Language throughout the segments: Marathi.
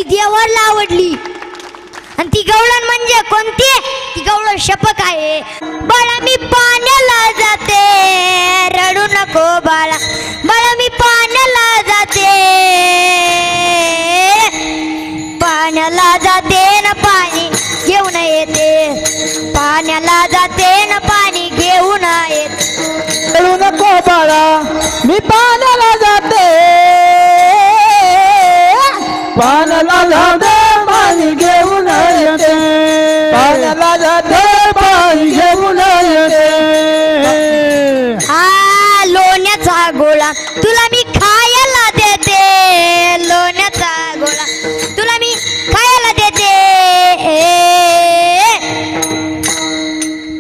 देवाला आवडली आणि ती गवळण म्हणजे कोणती? ती गवळण शपथ आहे. बाळा मी पाण्याला जाते रडू नको बाळा, बाळा मी पाण्याला जाते, पाण्याला जाते ना पाणी घेऊन येते, पाण्याला जाते ना पाणी घेऊन येते. रडू नको बाळा मी पाण्याला जाते, पाण्याला जाते पाणी घेऊन येते, पाण्याला जाते पाणी घेऊन येते. हा लोण्याचा गोळा तुला मी खायला देते, लोण्याचा गोळा तुला मी खायला देते,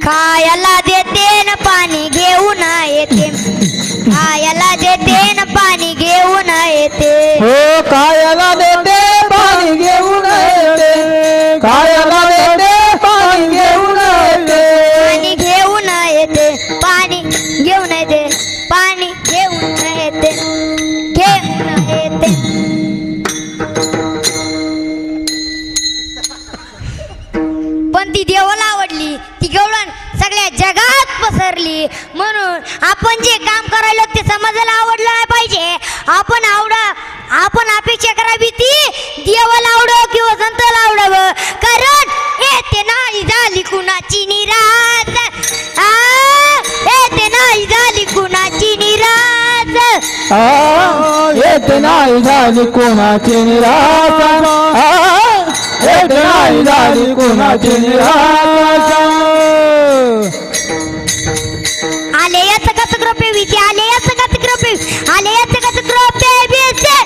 खायला देते ना पाणी घेऊन येते, खायला देते ना पाणी घेऊन येते. हो खायला देते पाणी घेऊन येते, खायला देते पाणी घेऊन येते, पाणी घेऊन येते, पाणी घेऊन येते, पाणी घेऊन येते, घेऊन येते. पण ती देवाला आवडली, ती गवळण सगळ्या जगात पसरली. म्हणून आपण जे काम करायला ते समाजाला आवडलं नाही पाहिजे. आपण अपेक्षा करावी ती देवाला आवडावं किंवा संताला आवडावं. कारण येते नाही झाली कुणाची निराश, येते नाही झाली कुणाची निराश, येते नाही झाली कोणाची निराशा, येते नाही झाली कोणाची निराशा. आले याच कच ग्रोपे विचे, आले याच कच ग्रोपे, आले याच कच ग्रोपे विचे,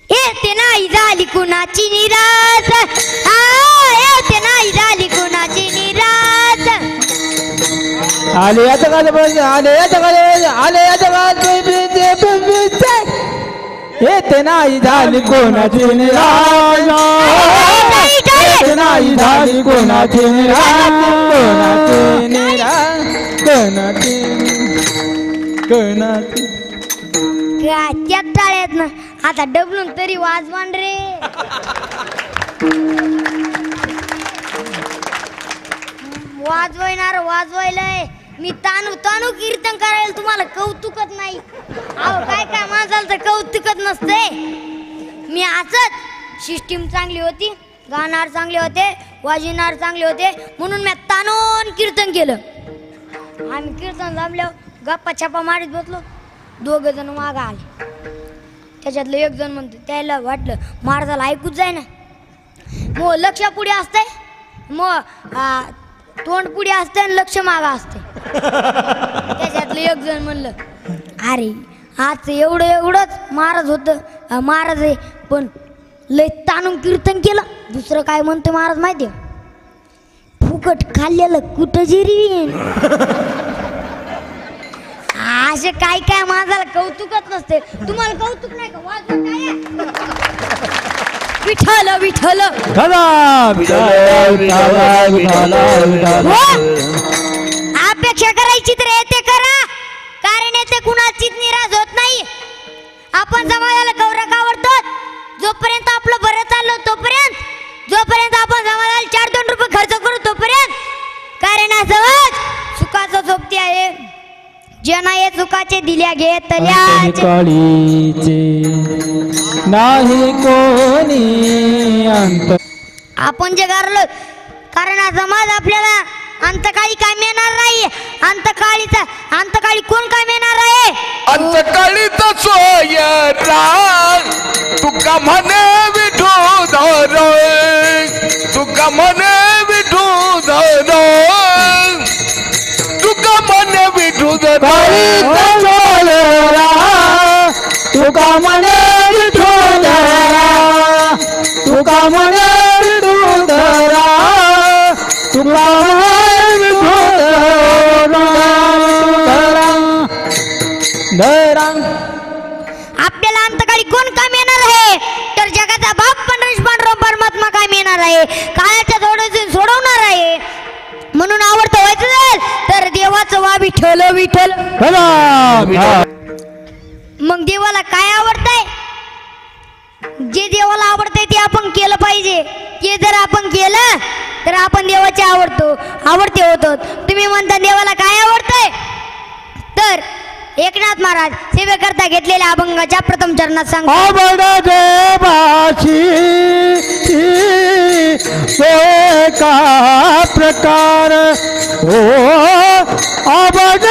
येते नाही झाली कुणाची निराश, येते नाही झाली कुणाची निराश. आले या जगात पाहिजे, आले या जगात पाहिजे, आले या जगात येते नाही झाली कोणाची निराशा, येते नाही झाली कोणाची निराशा, कोणाची निराशा, कोणाची त्या टाळ्यात ना आता डबलून तरी वाजवान रे. वाजवायलाय मी तानू तानू कीर्तन करायला तुम्हाला कौतुकच नाही. अहो काय काय माणसाला तर कौतुकच नसते. मी असंच सिस्टीम चांगली होती, गाणार चांगले होते, वाजविणार चांगले होते म्हणून मी तानून कीर्तन केलं. आम्ही कीर्तन जमल्यावर गप्पा छप्पा मारीत बसलो. 2 जण मागं आले. त्याच्यातलं 1 जण म्हणतो त्याला वाटलं महाराजाला ऐकूच जाय ना, मग लक्ष पुढे असतंय, मग तोंड पुढे असते आणि लक्ष मागा असते. त्याच्यातलं 1 जण म्हणलं अरे आज एवढंच महाराज होतं, महाराज आहे पण लय ताणून कीर्तन केलं. दुसरं काय म्हणते महाराज माहिती आहे, फुकट खाल्लेलं कुठं जिरवीन. असे काय काय माझ्याला कौतुकच नसते. तुम्हाला कौतुक नाही का? वाजव काय विठ्ठल विठ्ठल अपेक्षा करायची तर येते करा, कारण येते कुणाचीच निराश होत नाही. आपण समाजाला गौरव आवडतो जोपर्यंत आपलं बरं चाललं तोपर्यंत, जोपर्यंत आपण समाजाला 4-2 रुपये खर्च करू तोपर्यंत. कारण असं सुखाचं सोबती आहे, जना ये सुखाचे दिल्या घेतल्या काळीचे नाही कोणी अंत. आपण जे गारलो कारण हा समाज आपल्याला अंतकाळी काय मिळणार नाही. अंतकाळी कोण काय मिळणार आहे? अंतकाळीचा सोयरा तुका म्हणे विठू धर, तुका म्हणे विठू धर, तुका म्हणे विठू धर, तुका म्हणे विठू धरा, तुका म्हणे विठू धरा, तुका म्हणे विठू धरा. आपल्याला अंतकाळी कोण काय मिळणार आहे? तर जगाचा बाप पांडुरंग परमात्मा काय मिळणार आहे? काळाच्या जोडून सोडवणार आहे. म्हणून आवडतं व्हायचं तर देवाचं वा विठ्ठल विठ्ठल. मग देवाला काय आवडतंय? जे देवाला आवडतंय ते आपण केलं पाहिजे. ते जर आपण केलं तर आपण देवाचे आवडते होतो. तुम्ही म्हणता देवाला काय आवडतंय, तर एकनाथ महाराज सेवेकरता घेतलेल्या अभंगाच्या प्रथम चरणात सांगतो. आवड देवाची एका प्रकार हो, आवड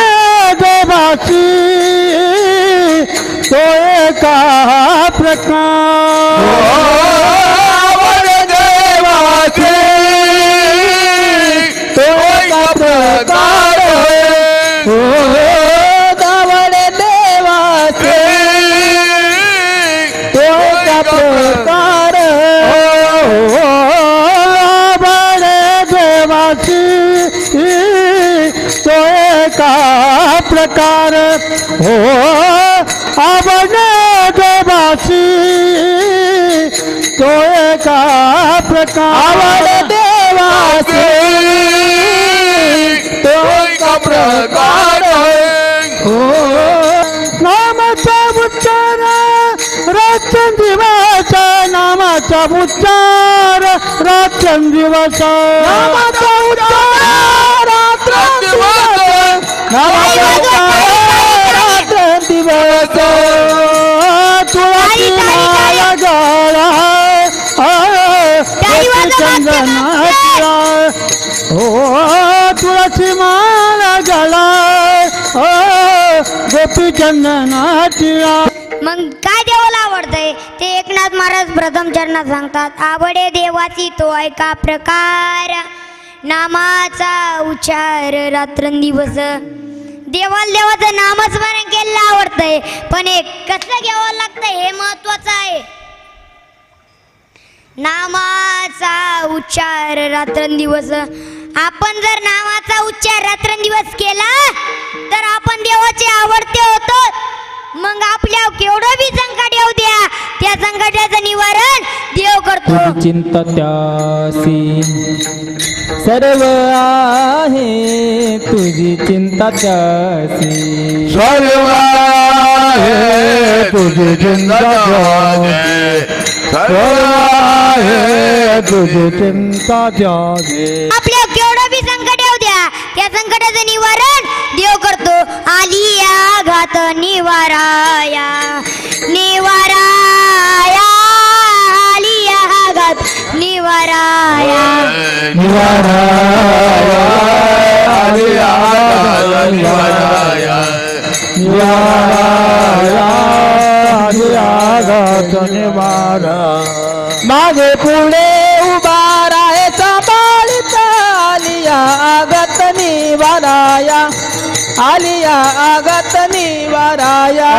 देवाची तो एका प्रकार आवड देवाची तो एका प्रकार हो, आवड देवाची तो एका प्रकार हो, आवड देवाची तो एका प्रकार हो, आवड देवाची तो एका प्रकार आवड देवाची तो एका प्रकार हो, नामाचा उच्चार रात्रंदिवसा, नामाचा उच्चार रात्रंदिवसा, नामाचा उच्चार रात्रंदिवसा, नामाचा उच्चार रात्रंदिवसा, तुळशी माला गळा चंदनाची हो, तुळशी माला गळा गोपी चंदनाची. मग काय देवाला आवडतंय ते एकनाथ महाराज प्रथम चरणात सांगतात. आवडे देवाची तो एका प्रकार, नामाचा उच्चार रात्रंदिवस. देवाला देवाचं नामस्मरण केलेलं आवडतंय, पण हे कसं घ्यावं लागतंय हे महत्वाचं आहे. नामाचा उच्चार रात्रंदिवस. आपण जर नामाचा उच्चार रात्रंदिवस केला तर आपण देवाचे आवडते होतो. मग आपल्या केवढं बी संकट येऊ द्या, त्या संकटाचं निवारण देव करतो. तुझी चिंता त्यासी सर्व आहे, तुझी चिंता त्यासी सर्व आहे, तुझी चिंता त्यासी सर्व आहे, तुझी चिंता त्यासी. आपल्या केवढं बी संकट येऊ द्या, त्या संकटाचं निवारण देव करतो. आलिया घात निवाराया निवाराया, आलिया घात निवाराया निवाराया निवाराया निवाराया निवारा. मागे पुढे उभा राहे सांभाळीत, आलिया आगत निवाराया, आलिया आगत निवाराया.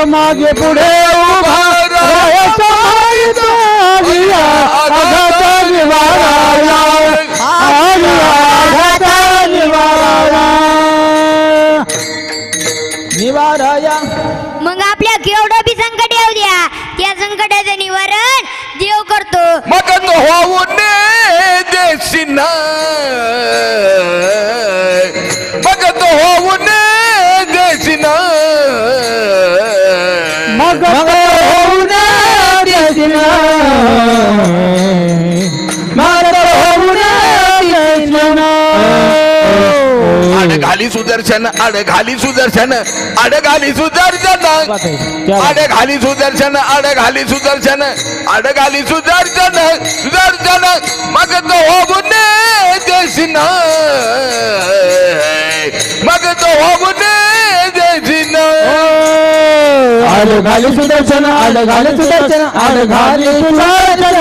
मागे पुढे उभा राहे सांभाळीत, आलिया आगत निवाराया, आलिया आगत निवाराया निवाराया. मग आपल्या केवढं बी संकट येऊ द्या, त्या संकटाचं निवारण देव करतो. मग तो होऊ नये देशीना, मग तो होऊ नये देशीना, मग होऊ नये देशीना, मग होऊ नये देशीना. आड घाली सुदर्शन, आड घाली सुदर्शन, आड घाली सुदर्शन, आड घाली सुदर्शन, आड घाली सुदर्शन, आड घाली सुदर्शन, सुदर्शन. मग तो होऊ नये देशीना, मग तो होऊ नये देशीना. आड घाली सुदर्शन, आड घाली सुदर्शन, आड घाली सुदर्शन,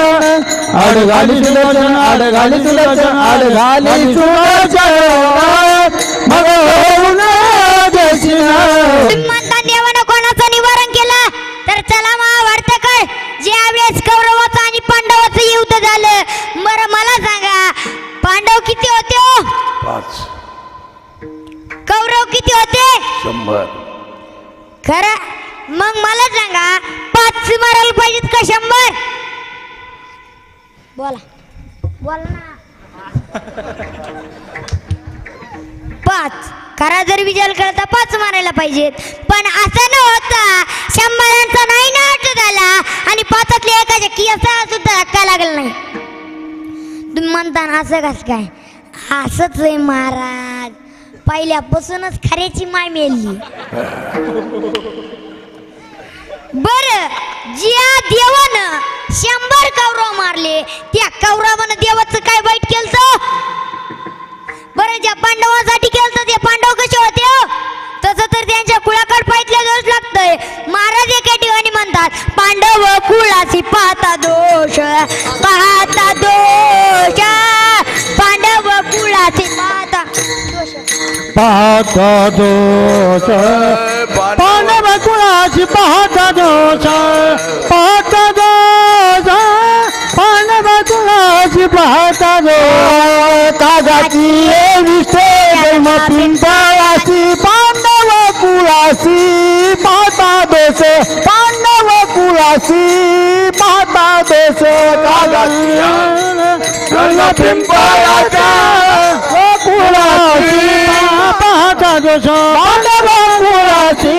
आड घाली सुदर्शन, आड घाली सुदर्शन, आड घाली सुदर्शन, मग होऊ नये देशीना. म्हणता देवानं कोणाचं निवारण केलं तर चला महाभारत काळ ज्यावेळेस कौरवाचं आणि पांडवाचं युद्ध झालं. बरं मला सांगा, पांडव किती होते हो? 5 कौरव किती होते? 100. खरं? मग मला सांगा, 5 मारायला पाहिजेत का 100? बोला ना. 5 खरा जर विचार करता 5 मारायला पाहिजेत, पण असं न होता 100चा नाही नाट झाला आणि 5 केसा सुद्धा धक्का लागला नाही. तुम्ही म्हणता ना असं कसं काय? असंच आहे महाराज, पहिल्यापासूनच खऱ्याची माय मेली. बर, ज्या देवानं 100 कौरव मारले त्या कौरवानं देवाचं काय वाईट केलं? बरं, ज्या पांडवांसाठी केलं ते पांडव कसे होते? तसं तर त्यांच्या कुळाकडे पाहिजे दोष लागतोय. महाराज एका ठिकाणी म्हणतात, पांडव कुळाची पाहता दोष, पाहता दोष, पांडव कुळाची पाहता दोष, पाहता दोष, पांडव कुळाची पाहता दोष, पाहता दोष, पांडव कुळाची पाहता दोष. कागाची विष्ठे जन्म पिंपळाची, पांडव कुळाची पाहता दोष, पांडव कुळाची पाहता दोष. कागाची जन्म पिंपळाच्या कुळाची पाहता दोष, पांडव कुळाची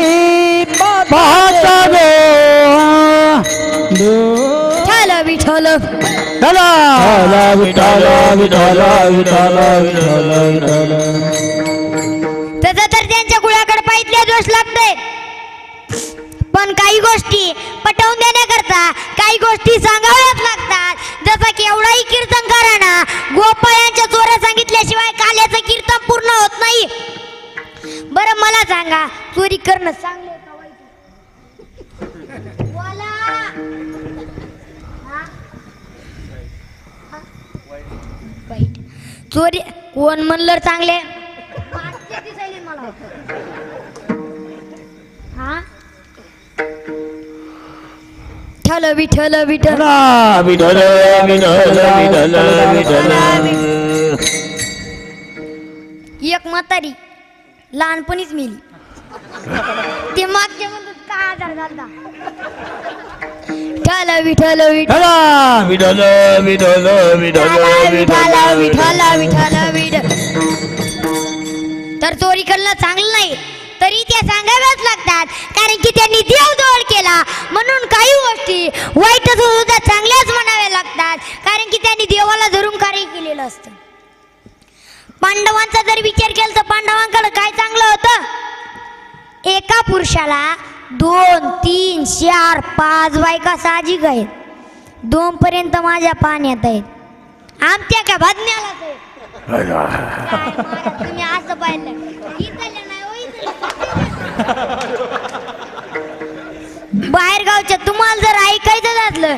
पाहता दोष. विठ्ठल विठ्ठल विठ्ठल विठ्ठल विठ्ठल विठ्ठल विठ्ठल. तसं तर त्यांच्या कुळाकडे पाहिजे दोष लागतोय. पण काही गोष्टी पटवून देण्याकरता काही गोष्टी सांगाव्याच लागतात. जसं की एवढाही कीर्तनकारांना गोपाळांच्या चोऱ्या सांगितल्याशिवाय काल्याचं कीर्तन पूर्ण होत नाही. बरं मला सांगा, चोरी करणं चांगलं का वाईट? वाईट. चोरी कोण म्हणलं चांगले? विठ्ठल विठ्ठल विठ्ठल विठ्ठल विठ्ठल विठ्ठल. एक म्हातारी लहानपणीच मेली. ते मागच्या म्हणतात काय आजार झाला? विठ्ठल विठ्ठल विठ्ठल विठ्ठल विठ्ठल विठ्ठल विठ्ठल विठ्ठल विठ्ठल. तर चोरी करणं चांगलं नाही, तरी त्या सांगाव्याच लागतात. कारण की त्यांनी देवजवळ केला म्हणून काही गोष्टी वाईट सुद्धा चांगल्याच म्हणाव्या लागतात. कारण की त्यांनी देवाला धरून कार्य केलेलं असतं. पांडवांचा जर विचार केला तर पांडवांकडे काय चांगलं होतं? एका पुरुषाला 2, 3, 4, 5 बायका साहजिक आहेत. 2 पर्यंत माझ्या पाण्यात आहेत. आमच्या का भाजण्याला तुम्ही असं पाहिलं बाहेर गावच्या तुम्हाला जर ऐकायचं असलं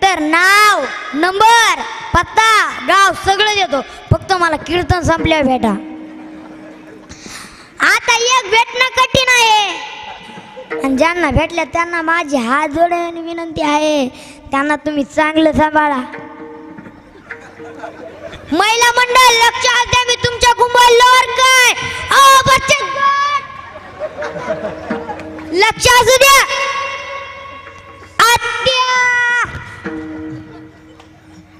तर नाव, नंबर, पत्ता, गाव सगळं देतो. फक्त मला कीर्तन संपल्यावर भेटा. आता एक भेटणं कठीण आहे आणि ज्यांना भेटल्या त्यांना माझी हात जोडून विनंती आहे, त्यांना तुम्ही चांगलं सांभाळा. महिला मंडळ लक्ष द्या, मी तुमच्या कुंभार काय लक्ष असू द्या.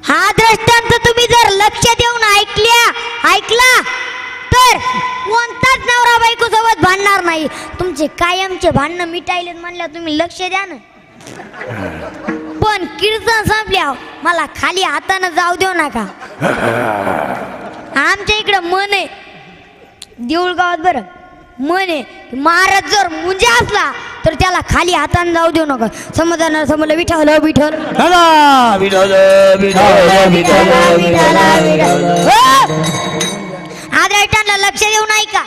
हा दृष्टांत तुम्ही जर लक्ष देऊन ऐकला तर कोणताच नवरा बायको सोबत भांडणार नाही. तुमचे कायमचे भांडणं मिटायले म्हणल्या तुम्ही लक्ष द्या ना. पण कीर्तन संपल्या मला खाली हाताने जाऊ देऊ नका. आमच्या इकडं मन आहे देऊळ गावात, बरं मन आहे, महाराज जर मुंजा असला तर त्याला खाली हाताने जाऊ देऊ नका. समजणार समजलं? विठ्ठल विठ्ठल आदरायटांना लक्ष देऊन ऐका.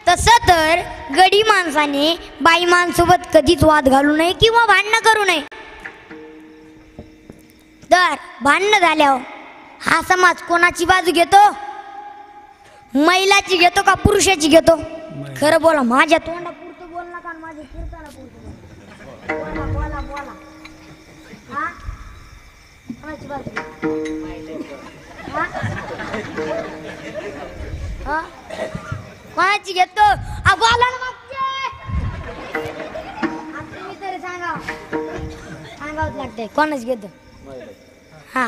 तसं तर गडी माणसाने बाई माणसोबत कधीच वाद घालू नये किंवा भांडणं करू नये. तर भांडणं झाल्यावर हा समाज कोणाची बाजू घेतो? महिलाची घेतो का पुरुषाची घेतो? खरं बोला, माझ्या तोंडापुरतं बोल नका, माझ्या कीर्तनापुरतं बोला बोला बोला. हा कोणाची बाजू? हा कोणाची घेतो? बोला ना मागचे. तुम्ही तरी सांगावंच लागतंय कोणाची घेतो? हा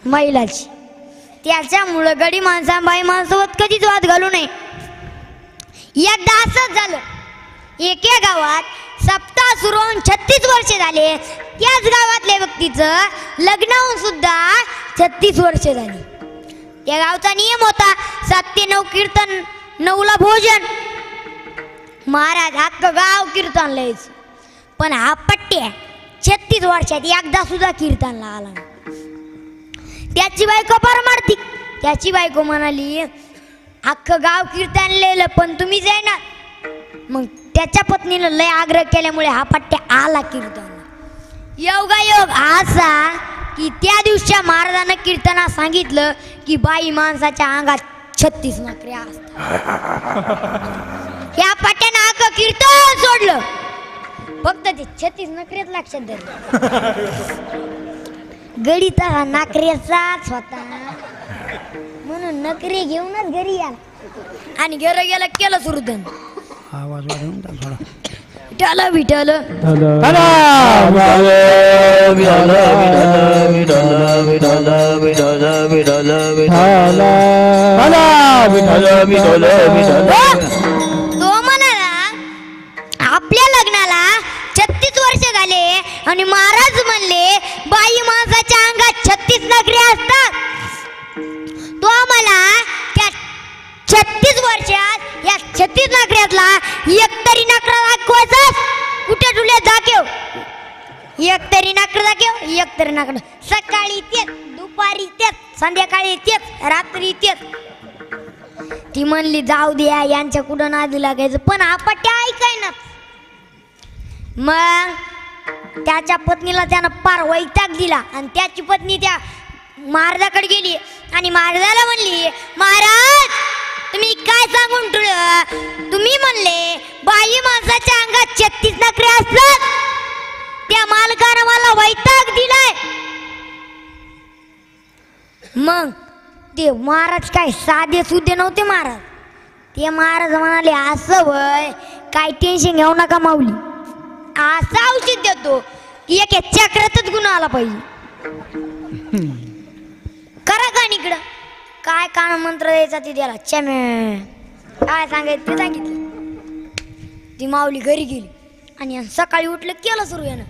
महिलाची. त्याच्यामुळं गडी माणसा बाई माणसासोबत कधीच वाद घालू नये. एकदा असंच झालं. एका गावात सप्ताह सुरू होऊन 36 वर्षे झाले. त्याच गावातल्या व्यक्ती महाराजाचं लग्न होऊन सुद्धा 36 वर्ष झाली. त्या गावचा नियम होता 7 ते 9 कीर्तन, 9ला भोजन. महाराज अख्खं गाव कीर्तनला यायचं. पण हा पट्ट्या 36 वर्षात एकदा सुद्धा कीर्तनला आला नाही. त्याची बायको परमार्थिक. त्याची बायको म्हणाली अख्खं गाव कीर्तनलेलं पण तुम्ही जाईना. मग त्याच्या पत्नीनं लय आग्रह केल्यामुळे हा पट्ट्या आला कीर्तन. योगायोग असा की त्या दिवशी महाराजांना कीर्तनात सांगितलं की बाई माणसाच्या अंगात 36 नखरे असतात. या पट्ट्यानं अख्खं कीर्तन सोडलं. फक्त ते 36 नखरेच लक्षात धरले. गडीचा हा नाकऱ्याचाच होता म्हणून नखरे घेऊनच घरी आला आणि घर गेलं केलं सुरू. आवाज वाढवून थोडा. विठ्ठल विठ्ठल तो म्हणाला आपल्या लग्नाला 36 वर्ष झाले आणि महाराज म्हणले बाई माणसाच्या अंगात 36 नखरे असतात. तो आम्हाला त्या 36 वर्षात या 36 नखऱ्यातला एकतरी नखरा दाखवायचा. कुठे तुला दाखव एकतरी नखरा दाखव. एकतरी नखरा सकाळी तेच, दुपारी तेच, संध्याकाळी तेच, रात्री तेच. ती म्हणली जाऊ द्या यांच्या कुठं नादी लागायचं. पण हा पट्ट्या ऐकाय ना. मग त्याच्या पत्नीला त्यानं पार वैताग दिला आणि त्याची पत्नी त्या महाराजाकडे गेली आणि महाराजाला म्हणली महाराज तुम्ही काय सांगून ठेवलं. तुम्ही म्हणले बाई माणसाच्या अंगात 36 नखरे असतात. त्या मालकानं मला वैताग दिलाय. मग ते महाराज काय साधे सुधे नव्हते महाराज. ते महाराज म्हणाले असं वय काय टेन्शन घेऊ नका माऊली. असं औषध देतो की एक चक्रातच गुण आला पाहिजे. करा का इकडं काय कान मंत्र द्यायचा ते द्याला चॅमे काय सांगायचं ते सांगितलं. ती माऊली घरी गेली आणि सकाळी उठलं केलं सुरू यानं.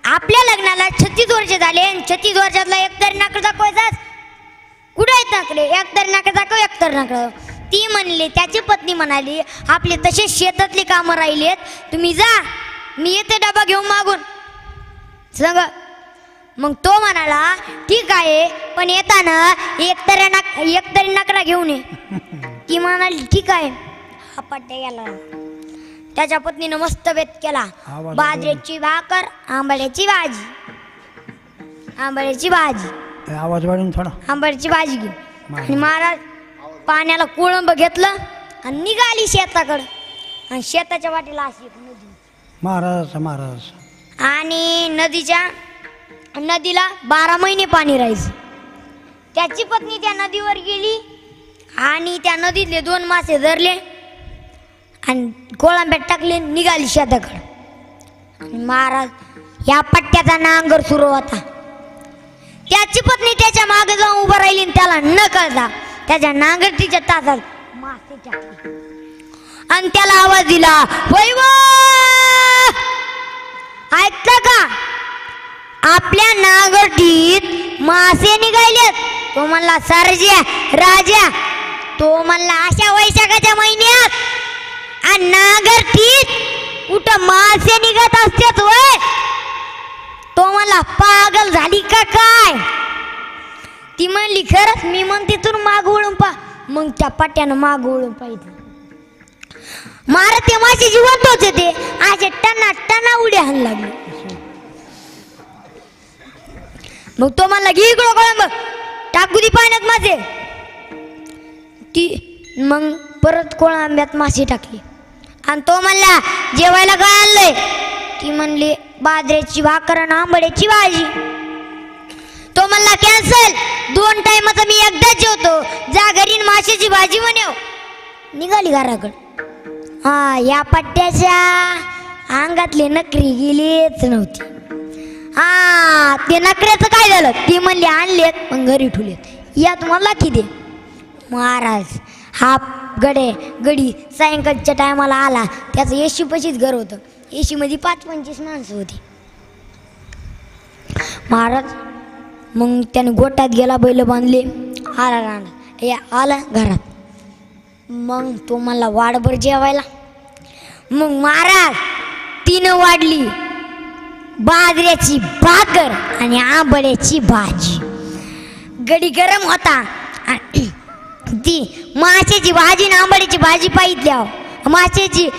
आपल्या लग्नाला 36 वर्ष झाले आणि 36 वर्षातला एकतरी नाकड दाखवायचाच. कुठे आहेत नाकडे. एकतरी नाकड दाखव एकतरी नाकड. ती म्हणली त्याची पत्नी म्हणाली आपले तसे शेतातले कामं राहिलेत तुम्ही जा मी येते डबा घेऊन मागून सांग. मग तो म्हणाला ठीक आहे पण येताना एकतरी नकरा घेऊन ये. ती म्हणाली ठीक आहे. हा पट्ट्या गेला. त्याच्या पत्नीनं मस्त बेत केला. बाजरीची भाकर, आंबाड्याची भाजी. आंबाड्याची भाजी आवाज वाढवून थोडा. आंबाड्याची भाजी घेऊन आणि महाराज पाण्याला कोळंब घेतलं आणि निघाली शेताकडं. आणि शेताच्या वाटेला अशी नदी. महाराज आणि नदीला 12 महिने पाणी राहायचं. त्याची पत्नी त्या नदीवर गेली आणि त्या नदीतले 2 मासे धरले आणि कोळंब्यात टाकले निघाली शेताकडे. महाराज या पट्ट्याचा नांगर सुरू होता. त्याची पत्नी त्याच्या मागे जाऊन उभं राहिली आणि त्याला न कळता त्याच्या नांगरटीच्या तासात मासे टाकले आणि त्याला आवाज दिला वैव ऐकता का आपल्या नांगरटीत मासे निघालेत. तो म्हणला सरजा राजा. तो म्हणला अशा वैशाखाच्या महिन्यात आणि नांगरटीत कुठं मासे निघत असतात वय. तो म्हणला पागल झाली का काय. ती म्हणली खरंच मी म्हणते तू माग वळून पा. मग त्या पट्ट्यानं माग वळून पाहिजे. महाराज ते मासे जिवंत होते ते असे टना उड्या हाण लागले. मग तो म्हणला घे इकडं कोळंब टाकू दे पाण्यात मासे. ती मग परत कोळंब्यात मासे टाकली आणि तो म्हणला जेवायला काय आणलंय. ती म्हणली बाजरीची भाकर आणि आंबाड्याची भाजी. तो म्हणला कॅन्सल 2 टाइमाचा मी एकदाच जेवतो. जा घरी माशाची भाजी बनव. निघाली घराकडे. हा या पट्ट्याच्या अंगातले नखरी गेलीच नव्हती. हा ते नखऱ्याचं काय झालं. ती म्हणली आणलेत पण घरी ठेवलेत. या तुम्हाला किती. महाराज हा गडी सायंकाळच्या टायमाला आला. त्याचं एशी पशीच घर होतं. एशी मध्ये 5-25 माणसं होती. महाराज मग त्याने गोट्यात गेला, बैल बांधले, आला राहणार या आला घरात. मग तो मला वाडभर जेवायला. मग महाराज 3 वाढली बाजऱ्याची भाकर आणि आंबड्याची भाजी. गडी गरम होता. ती माशाची भाजी आणि आंबड्याची भाजी पाहितल्यावर माशाची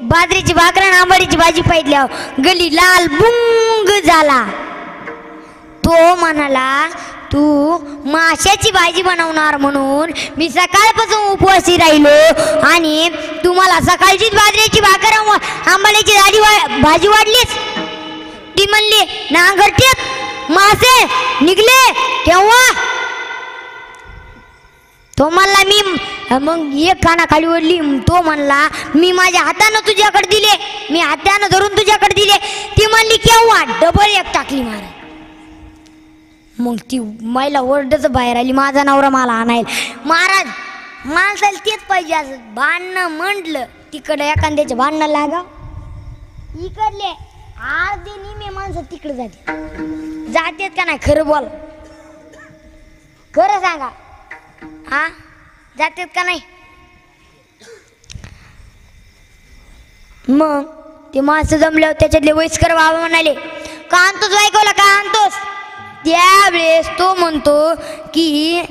बाजरीची भाकर आणि आंबड्याची भाजी पाहितल्यावर गली लाल बुंग झाला. तो म्हणाला तू माशाची भाजी बनवणार म्हणून मी सकाळपासून उपवासी राहिलो आणि तू मला सकाळचीच बाजरीची भाकर आंबड्याची भाजी वाढलीस. ती म्हणली नांगरटीत मासे निघले केव्हा. तो म्हणला मी मग एक खाना खाली ओढली. तो म्हणला मी माझ्या हातानं तुझ्याकडे दिले, मी हातानं धरून तुझ्याकडे दिले. ती म्हणली केव्हा. डबल एक टाकली महाराज. मग ती महिला ओरडच बाहेर आली, माझा नवरा मला आणायला. महाराज माणसाला तेच पाहिजे असं भांडणं म्हटलं तिकडं एखाद्याचे भांडणं लागा. इकडले अर्धे निमे माणसं तिकडे जातात का नाही. खरं बोल, खरं सांगा. हा जातात का नाही. मग ते माणसं जमल्यावर त्याच्यातले वयस्कर बाबा म्हणाले का आणतोस बायकोला, का आणतोस. त्यावेळेस तो म्हणतो की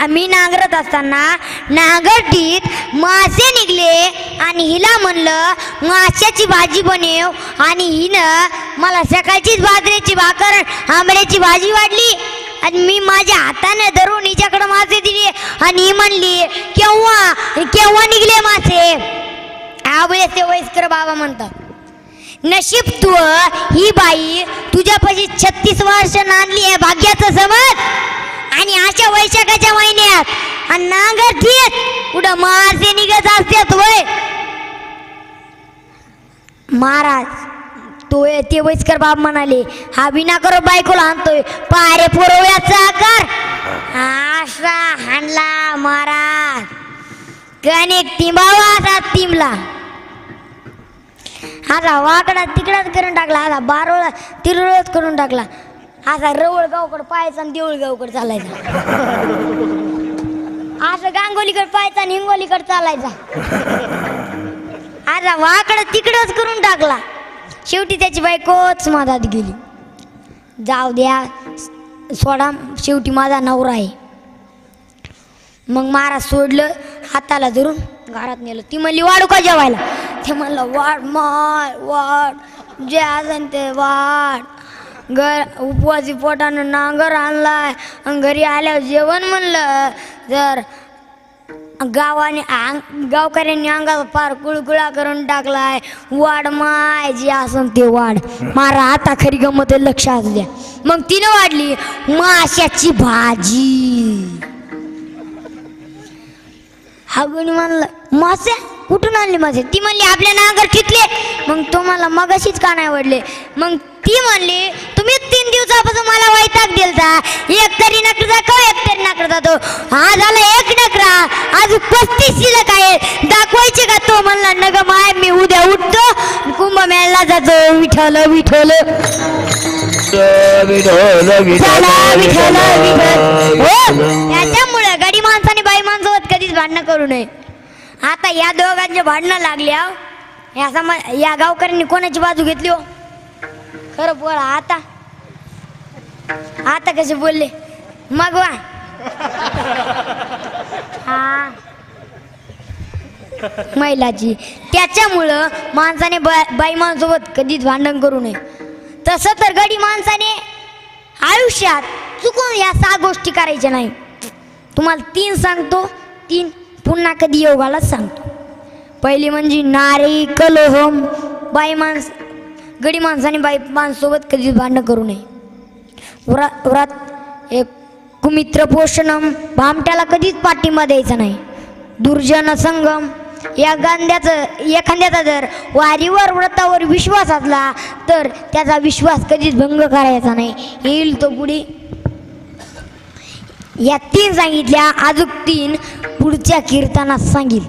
मी नांगरत असताना नांगरटीत मासे निघले आणि हिला म्हणलं माशाची भाजी बनव आणि हिनं मला सकाळचीच बाजरीची भाकर आंबड्याची भाजी वाढली आणि मी माझ्या हाताने धरून हिच्याकडे मासे दिले आणि ही म्हणली केव्हा केव्हा निघले मासे. त्यावेळेस ते वयस्कर बाबा म्हणतात नशीब तू ही बाई तुझ्यापाशी 36 वर्ष नांदली आहे भाग्याचं समज. आणि अशा वैशाखाच्या महिन्यात आणि नांगरटीत कुठं मासे निघत असतात वय. महाराज तो ते वयस्कर बाब म्हणाले हा विना करो बायकोला आणतोय पारे पुरवण्याचा आकार. असा हाणला महाराज कणिक तिंबावा असा तिंबला. असा वाकडा तिकडाच करून टाकला, असा बारोळा तिरळच करून टाकला. असा रवळ गावकडे पाहायचा आणि देऊळ गावकडे चालायचा. असं गांगोलीकडे पाहायचा आणि हिंगोलीकडे चालायचा. असा वाकडा तिकडच करून टाकला. शेवटी त्याची बायकोच मधात गेली. जाऊ द्या सोडा, शेवटी माझा नवरा आहे. मग महाराज सोडलं, हाताला धरून घरात नेलं. ती म्हणली वाढू का जेवायला. ते म्हणलं वाढ माय वाढ जे असेल ते वाढ. उपवासी पोटानं नांगर आणलाय आणि घरी आल्यावर जेवण म्हणलं तर गावाने गावकऱ्यांनी अंगाचा फार कुळकुळा करून टाकलाय. वाढ माय जे असन ते वाढ. मारा आता खरी गंमत लक्ष असू द्या. मग तिनं वाढली माशाची भाजी. हागुनी म्हणलं मासे कुठून आणले मासे. ती म्हणली आपल्या नांगर ठितले. मग तो मला मगाशीच का नाही वाढले. मग ती म्हणली तुम्ही 3 दिवसापासून मला वैताग दिलता. एक तरी नकरा का एक तरी नकरा. तो हा झाला एक नकरा, अजून 35 शिल्लक आहे दाखवायचे का. तो म्हणला नग माय मी उद्या उठतो कुंभमेळ्याला जातो. विठ्ठल विठ्ठल त्याच्यामुळे गडी माणसाने बाई माणसासोबत कधीच भांडणं करू नये. आता या दोघांचे भांडणं लागल्या या गावकऱ्यांनी कोणाची बाजू घेतली हो खरं बोला. आता कसे बोलले मग वा. हा महिलाची. त्याच्यामुळं माणसाने बाई माणसासोबत कधीच भांडण करू नये. तसं तर गडी माणसाने आयुष्यात चुकून या 6 गोष्टी करायच्या नाही. तुम्हाला 3 सांगतो, 3 पुन्हा कधी योगालाच सांगतो. पहिली म्हणजे नारी कलहम. गडी माणसाने बाई माणसासोबत कधीच भांडण करू नये. व्रत एक कुमित्र पोषणम. भामट्याला कधीच पाठिंबा द्यायचा नाही. दुर्जन संगम. एखाद्याचा जर वारीवर व्रतावर विश्वास असला तर त्याचा विश्वास कधीच भंग करायचा नाही. येईल तो पुढे. या 3 सांगितल्या, अजून 3 पुढच्या कीर्तनात सांगील.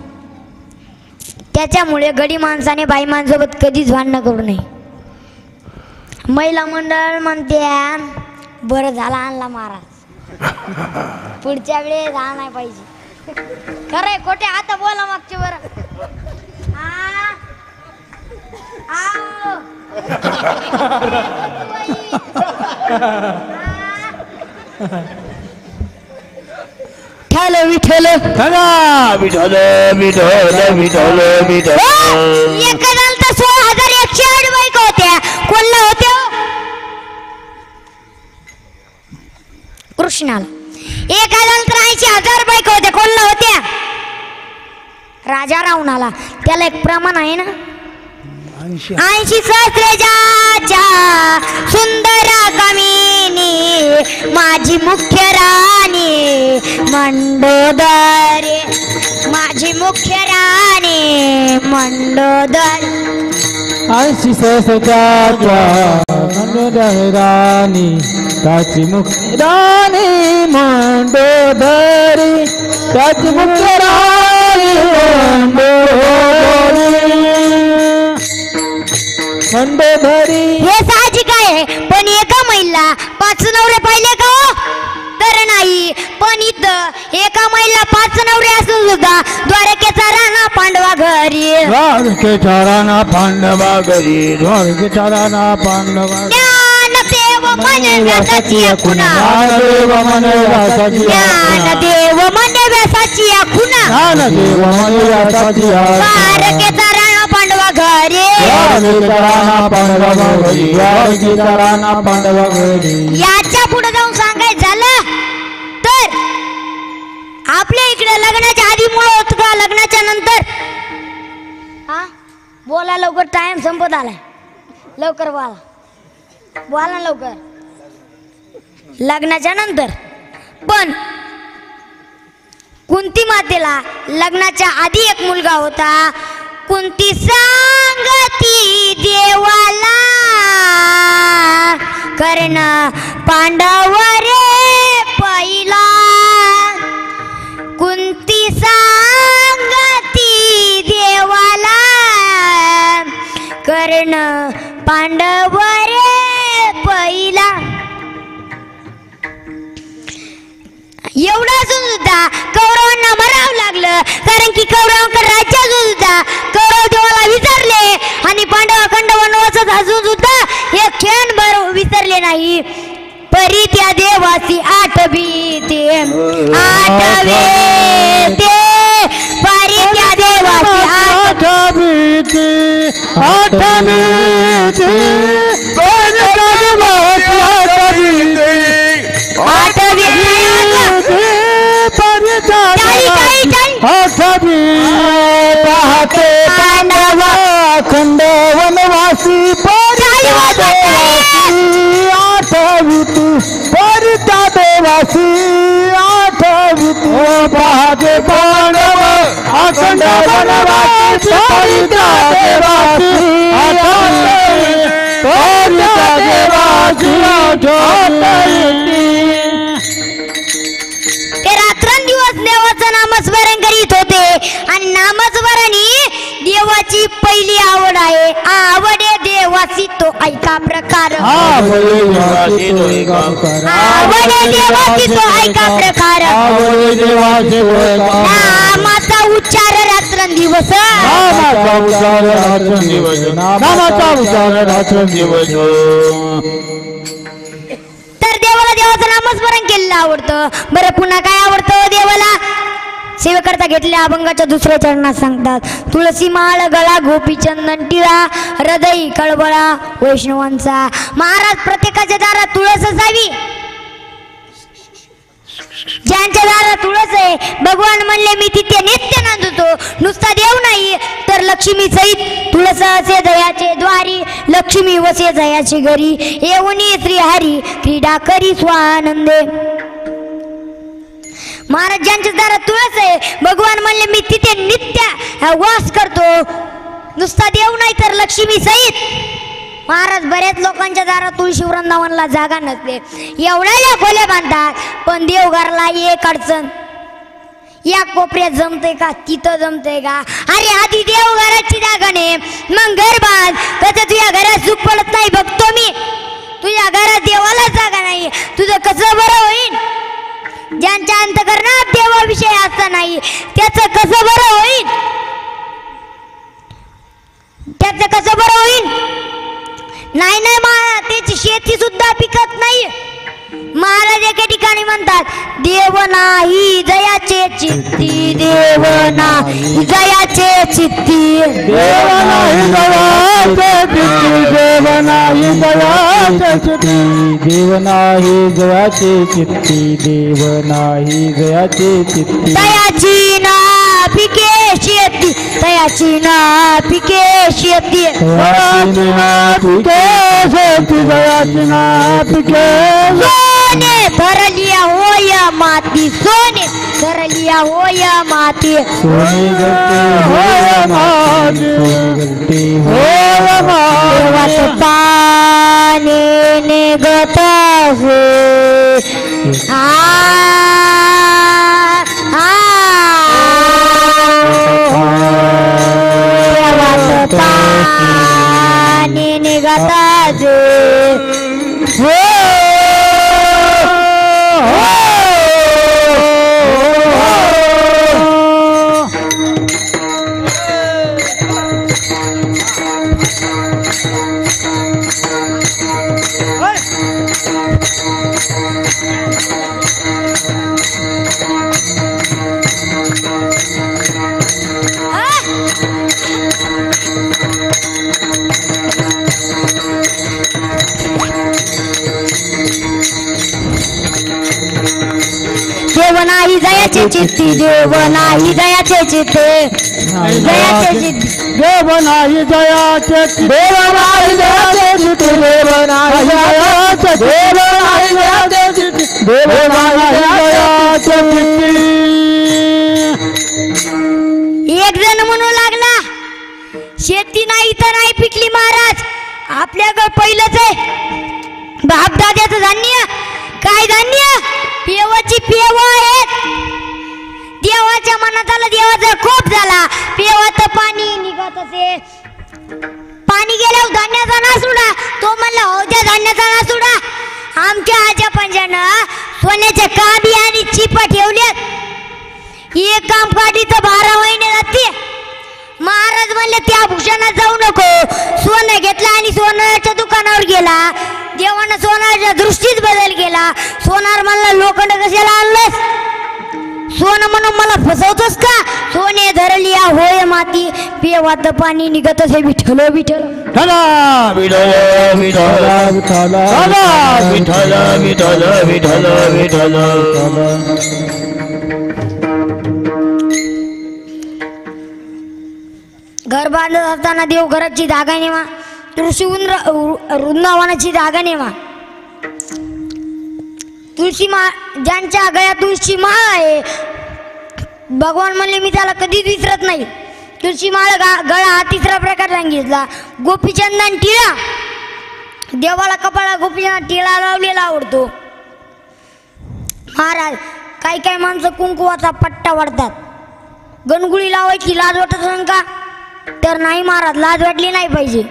त्याच्यामुळे गडी माणसाने बाई माणसासोबत कधीच भांडणं करू नये. महिला मंडळ म्हणते बरं झाला आणला महाराज, पुढच्या वेळेस हा नाही पाहिजे. खरंय खोटे आता बोला मागचे बरं. विठ्ठल विठ्ठल विठ्ठल विठ्ठल विठ्ठल विठ्ठल. एका तर 16,108 बायका होत्या. कोणला होत्या? कृष्णाला. एका तर 80,000 बायका होत्या. कोणला होत्या? राजा रावणाला. त्याला एक प्रमाण आहे ना, 80 सहस्त्रजाच्या सुंदर कामिनी माझी मुख्य राणी मंडोदरी, माझी मुख्य राणी मंडोदरी. 80 सहस्त्राच्या राणी त्याची मुख्य राणी मंडोदरी, त्याची मुख्य राणी मंडोदरी. हे साहजिक आहे, पण एका महिला 5 नवरे पाहिले का हो? तर नाही. पण इथं एका महिला 5 नवरे असून सुद्धा द्वारकेचा राणा पांडवा घरी, द्वारकेचा राणा पांडवा घरी, द्वारकेचा राणा पांडवा. ज्ञानदेव मन व्यासाची खुणा, ज्ञानदेव मन व्यासाची, ज्ञानदेव मन व्यासाची खुणा, ज्ञानदेव मन व्यासाची. द्वारकेचा राणा पांडवा घरी, द्वारकेचा राणा पांडवा घरी, द्वारकेचा राणा पांडवा घरी. याच्या पुढे जाऊन सांगायचं झालं तर आपल्या इकडे लग्नाच्या आधी मुळे होत का लग्नाच्या नंतर? हा बोला लवकर, टाइम संपत आलाय. लवकर बोला, बोला लवकर. लग्नाच्या नंतर. पण कुंती मातेला लग्नाच्या आधी एक मुलगा होता. कुंती सांगती देवाला कर्ण पांडव रे पहिला, कुंती सांगती देवाला कर्ण पांडव रे पहिला. एवढा सुद्धा कौरवांना मरावं लागलं, कारण की कौरवांकडे राज्य सुद्धा कौरव देवाला विसरले आणि पांडव अखंड वनवासात असून सुद्धा हे क्षणभर विसरले नाही. परी त्या देवासी आठवी ते, आठवे ते परी त्या देवासी आठवी ते, आठवी ते, आठवी पाहते पांडवा खंड वनवासी आठवी तू परिता देवासी, आठवी तू पाहते पांडवा अखंड वनवासी परिता देवासी, परिता देवासी आठवी. ते रात्रंदिवस देवाचं नामस्मरण करीत होते आणि नामस्मरण ही देवाची पहिली आवड आहे. आवडे देवासी तो ऐका प्रकार, आवडे देवासी तो ऐका प्रकार, आवडे देवासी तो ऐका प्रकार. आवडे देवासी तो ऐका. नामाचा उच्चार रात्रंदिवस, नामाचा उच्चार रात्रंदिवस, नामाचा उच्चार रात्रंदिवस. तर देवाला देवाचं नामस्मरण केलेलं आवडतं. बरं पुन्हा काय आवडतं देवाला? सेवेकरता घेतलेल्या अभंगाच्या दुसऱ्या चरणात सांगतात. तुळसी माळ गळा गोपी चंदन टिळा हृदय कळबळा वैष्णवांचा. महाराज प्रत्येकाच्या दारात तुळस असावी. ज्यांच्या दारात तुळस आहे भगवान म्हणले मी तिथे नित्य नांदतो. नुसता देव नाही तर लक्ष्मी सहित तुळस असे दयाचे द्वारी, लक्ष्मी वसे जयाची घरी. येऊनी श्री हरी क्रीडा करी स्वानंदे. महाराज ज्यांच्या दारात तुळस आहे भगवान म्हणले मी तिथे नित्य वास करतो. नुसता देव नाही तर लक्ष्मी सहित. महाराज बऱ्याच लोकांच्या दारात तुळशी वृंदावनला जागा नसते, एवढ्या खोल्या बांधतात. पण देवघरला एक अडचण, या कोपऱ्यात जमते का तिथं जमते का? अरे आधी देवघराची जागा ने मग घर बांध. कसं तुझ्या घरात सुख पडत नाही बघतो मी. तुझं कसं बरं होईल? ज्यांच्या अंतकरणात देवाविषयी आस्था नाही त्याचं कसं बरं होईल? त्याचं कसं बरं होईल? नाही नाही महाराज, त्याची शेती सुद्धा पिकत नाही. महाराज एका ठिकाणी म्हणतात, देव नाही जयाचे चित्ती, देव नाही जयाचे चित्ती, देव नाही जयाचे चित्ती, देव नाही जयाचे चित्ती, देव नाही जयाचे चित्ती, देव नाही जयाचे चित्ती. दयाची ना पिके शेती, दयाची ना पिके शेती, दयाची ना पिके शेती, दयाची ना पिके. सोने धरलिया होय माती, सोने धरलिया होय माती, सोने गलती होय माती, गलती होय माती. पाणी निघत आहे. पाणी निघत आहे. देव नाही जयाचे चित्ती, देव नाही जयाचे चित्ते, जयाचे चित्ती, देव नाही जयाचे, देव नाही जयाचे चित्ती, देव नाही जयाचे, देव नाही जयाचे चित्ती, देव नाही जयाचे चित्ती. एक जण म्हणू लागला, शेती नाही तर नाही पिकली महाराज, आपल्याकडे पहिलंच आहे बापदाद्याचं धान्य. काय धान्य? पेवाची पेव आहेत. देवाच्या मनात आलं, देवाचा कोप झाला, पेवाचं पाणी निघत असे. पाणी गेल्यावर धान्याचा नासुडा. तो म्हणला, हो त्या धान्याचा नासुडा, आमच्या आजा पंजानं सोन्याच्या काबी आणि चिपा ठेवल्यात. एक काम काढली तर 12 महिने जाते. महाराज म्हणले, त्या भूषणात जाऊ नको. सोनं घेतलं आणि सोन्याच्या दुकानावर गेला. देवानं सोनाच्या दृष्टीत बदल केला. सोनार म्हणला, लोखंड कशाला आणलंस? सोनं म्हणून मला फसवतोस का? सोने धरलिया होय माती, पेवात पाणी निघत असे. विठ्ठल विठ्ठल विठ्ठला विठ्ठल विठ्ठल विठ्ठल विठ्ठल विठ्ठल विठ्ठल. घर बांधत असताना देवघराची जागा नेवा, तुळशी वृंदावनाची जागा नेवा. तुळशी ज्यांच्या गळ्यात तुळशी माळ आहे, भगवान म्हणले मी त्याला कधीच विसरत नाही. तुळशी माळ गळा हा तिसरा प्रकार सांगितला. गोपीचंदन टिळा, देवाला कपाळा गोपीचंदन टिळा लावलेला आवडतो. महाराज काही काही माणसं कुंकुवाचा पट्टा वाढतात. गणगुळी लावायची लाज वाटत असेल का? तर नाही महाराज, लाज वाटली नाही पाहिजे,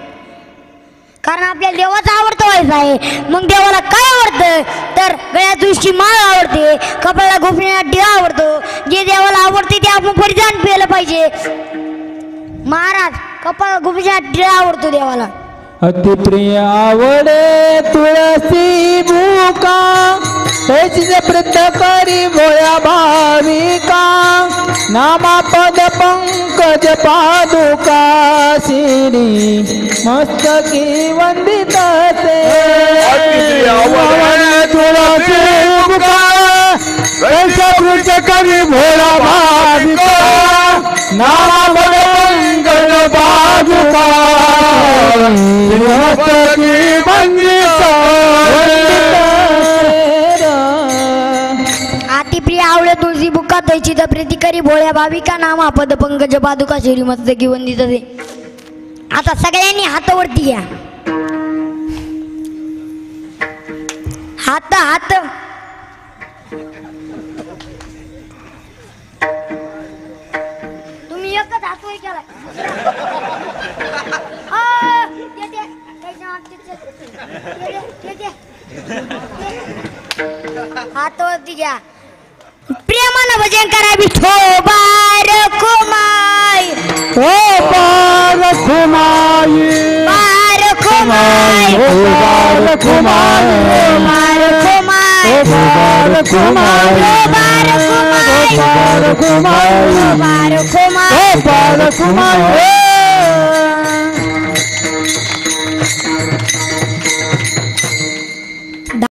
कारण आपल्याला देवाचं आवडतं व्हायचं आहे. मग देवाला काय आवडतं? तर गळ्यात तुळशी माळ आवडते, कपाळाला गोपीचंदन टिळा आवडतो. जे देवाला आवडते ते आपण परिधान केलं पाहिजे. महाराज कपाळाला गोपीचंदन टिळा आवडतो देवाला. अतिप्रिय आवडे तुळसी बुका, त्याची प्रत करी भोया भाविका. नामापद पंकज पादुका, शिरी मस्तकी वंदित से. तुळसी बुका, त्याची प्रत करी भोया भाविका. नामापद पंकज पादुका, अतिप्रिय आवळे तुळशी बुका, तैची प्रीती करी भोळ्या भाविका. नामा पद पंकज पादुका, श्रीमंत की वंदित असे. आता सगळ्यांनी हात वरती घ्या. हात हात तुम्ही एकच हात वर केला. हातवरती घ्या प्रेमानं भजन करा विठोबार खुमाई ओ बार खुमाई बार खुमाई ओ बार खुमाई बार खुमाई ओ बार खुमाई बार खुमाई बार खुमाई बार खुमाई ओ बार खुमाई